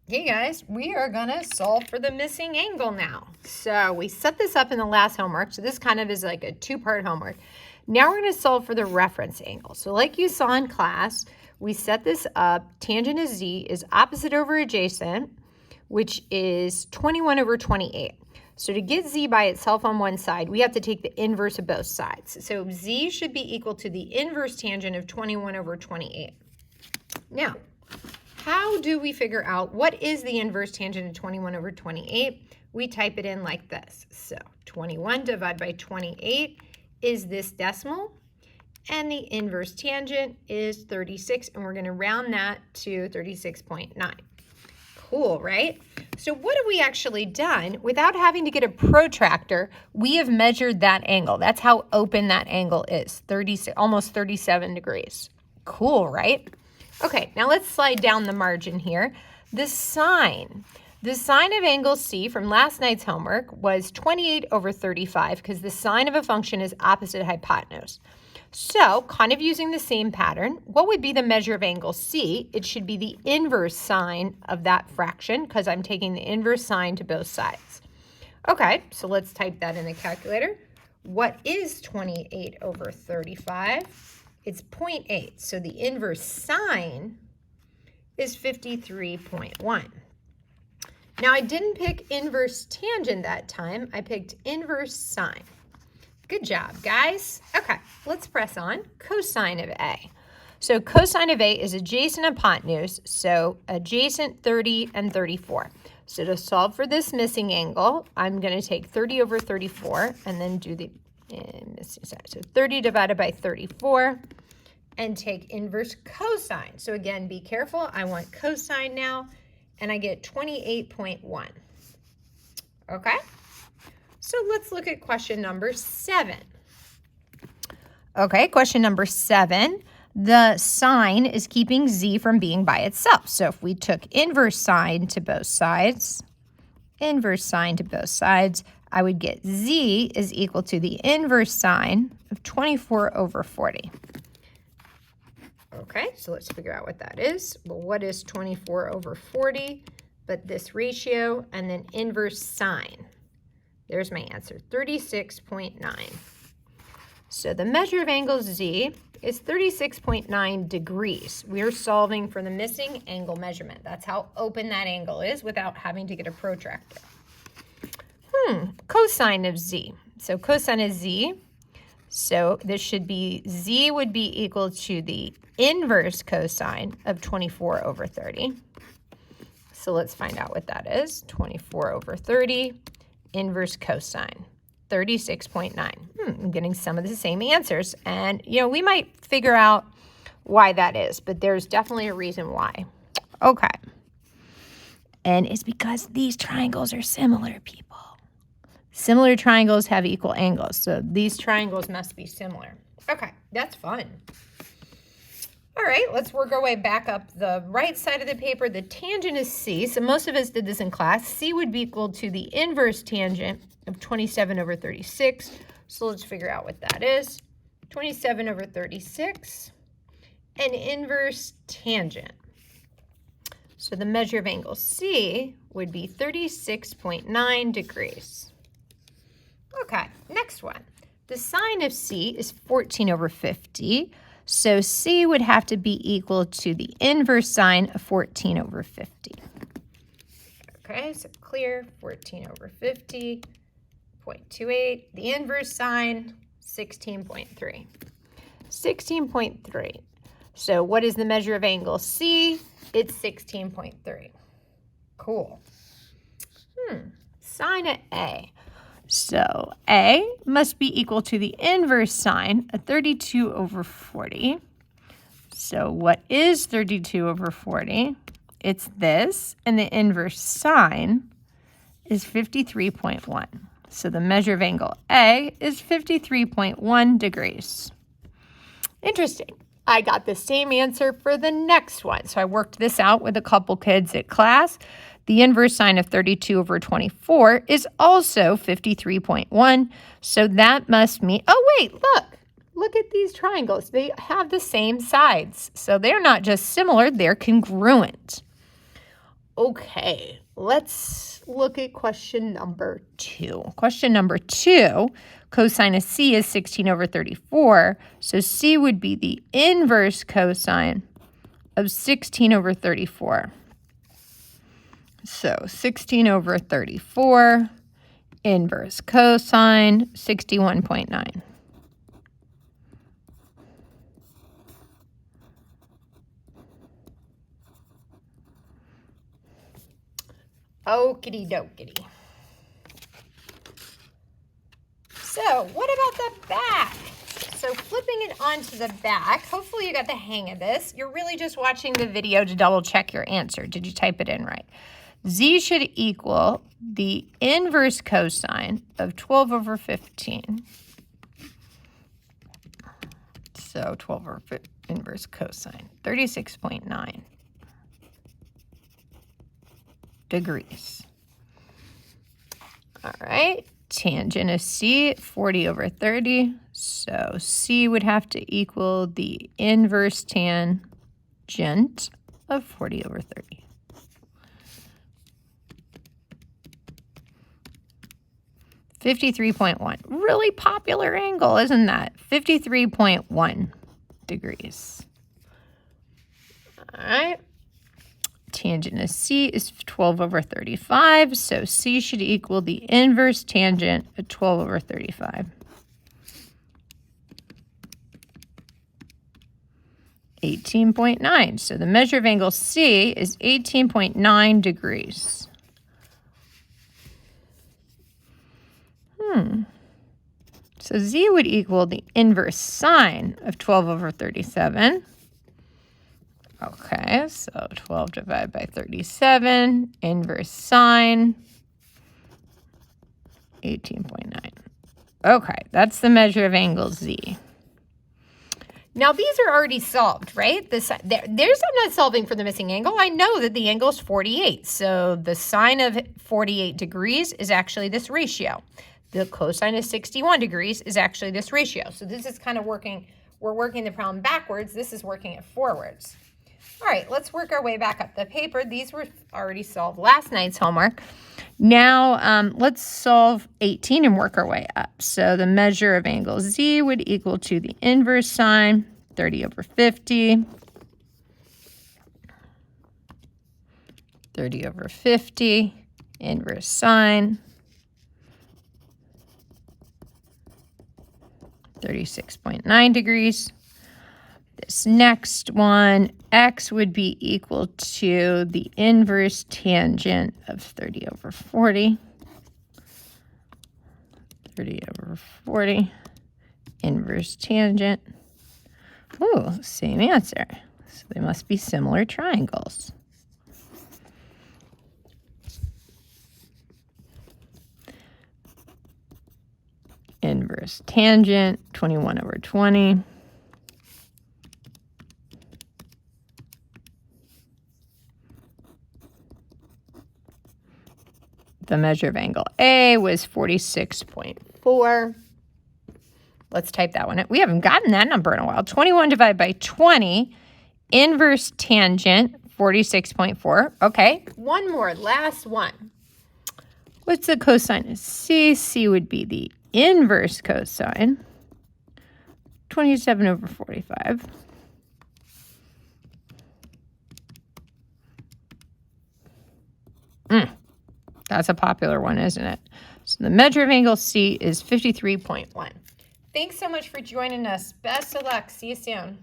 Hey guys, we are gonna solve for the missing angle now. So we set this up in the last homework. So this kind of is like a two-part homework. Now we're gonna solve for the reference angle. So like you saw in class, we set this up. Tangent of z is opposite over adjacent, which is 21 over 28. So to get z by itself on one side, we have to take the inverse of both sides. So z should be equal to the inverse tangent of 21 over 28. Now, how do we figure out what is the inverse tangent of 21 over 28? We type it in like this. So 21 divided by 28 is this decimal, and the inverse tangent is 36, and we're going to round that to 36.9. Cool, right? So what have we actually done? Without having to get a protractor, we have measured that angle. That's how open that angle is, almost 37 degrees. Cool, right? Okay, now let's slide down the margin here. The sine of angle C from last night's homework was 28 over 35 because the sine of a function is opposite hypotenuse. So, kind of using the same pattern, what would be the measure of angle C? It should be the inverse sine of that fraction because I'm taking the inverse sine to both sides. Okay, so let's type that in the calculator. What is 28 over 35? It's 0.8, so the inverse sine is 53.1. Now, I didn't pick inverse tangent that time. I picked inverse sine. Good job, guys. Okay, let's press on. Cosine of A. So cosine of A is adjacent hypotenuse, so adjacent 30 and 34. So to solve for this missing angle, I'm going to take 30 over 34 and then do the missing side. So 30 divided by 34 and take inverse cosine. So again, be careful. I want cosine now, and I get 28.1. Okay? So let's look at question number 7. Okay, question number 7. The sine is keeping z from being by itself. So if we took inverse sine to both sides, I would get z is equal to the inverse sine of 24 over 40. Okay, so let's figure out what that is. Well, what is 24 over 40? But this ratio and then inverse sine. There's my answer, 36.9. So the measure of angle z is 36.9 degrees. We're solving for the missing angle measurement. That's how open that angle is without having to get a protractor. Cosine of z. So cosine of z. So this should be, z would be equal to the inverse cosine of 24 over 30. So let's find out what that is. 24 over 30, inverse cosine, 36.9. I'm getting some of the same answers. And, we might figure out why that is, but there's definitely a reason why. Okay. And it's because these triangles are similar, people. Similar triangles have equal angles, so these triangles must be similar. Okay, that's fun. All right, let's work our way back up the right side of the paper. The tangent is C, so most of us did this in class. C would be equal to the inverse tangent of 27 over 36. So let's figure out what that is. 27 over 36, and inverse tangent. So the measure of angle C would be 36.9 degrees. Okay, next one. The sine of C is 14 over 50. So C would have to be equal to the inverse sine of 14 over 50. Okay, so clear, 14 over 50, 0.28. The inverse sine, 16.3. 16.3. So what is the measure of angle C? It's 16.3. Cool. Sine of A. So A must be equal to the inverse sine of 32 over 40. So what is 32 over 40? It's this, and the inverse sine is 53.1. So the measure of angle A is 53.1 degrees. Interesting. I got the same answer for the next one. So I worked this out with a couple kids at class. The inverse sine of 32 over 24 is also 53.1. So that must mean, oh wait, look at these triangles. They have the same sides. So they're not just similar, they're congruent. Okay, let's look at question number 2. Question number 2, cosine of C is 16 over 34. So C would be the inverse cosine of 16 over 34. So 16 over 34, inverse cosine, 61.9. Okie dokie. So what about the back? So flipping it onto the back, hopefully you got the hang of this. You're really just watching the video to double check your answer. Did you type it in right? Z should equal the inverse cosine of 12 over 15. So 12 over inverse cosine, 36.9 degrees. All right, tangent of C, 40 over 30. So C would have to equal the inverse tangent of 40 over 30. $53.1. Really popular angle, isn't that? 53.1 degrees. All right. Tangent of C is 12 over 35. So C should equal the inverse tangent of 12 over 35. 18.9. So the measure of angle C is 18.9 degrees. So Z would equal the inverse sine of 12 over 37. Okay, so 12 divided by 37, inverse sine, 18.9. Okay, that's the measure of angle Z. Now, these are already solved, right? I'm not solving for the missing angle. I know that the angle is 48. So the sine of 48 degrees is actually this ratio. The cosine of 61 degrees is actually this ratio. So this is kind of working, we're working the problem backwards. This is working it forwards. All right, let's work our way back up the paper. These were already solved last night's homework. Now, let's solve 18 and work our way up. So the measure of angle Z would equal to the inverse sine, 30 over 50. 30 over 50, inverse sine, 36.9 degrees. This next one, x would be equal to the inverse tangent of 30 over 40. 30 over 40, inverse tangent. Ooh, same answer. So they must be similar triangles. Inverse tangent, 21 over 20. The measure of angle A was 46.4. Let's type that one. We haven't gotten that number in a while. 21 divided by 20, inverse tangent, 46.4. Okay, one more, last one. What's the cosine of C? C would be the inverse cosine, 27 over 45. That's a popular one, isn't it? So the measure of angle C is 53.1. Thanks so much for joining us. Best of luck. See you soon.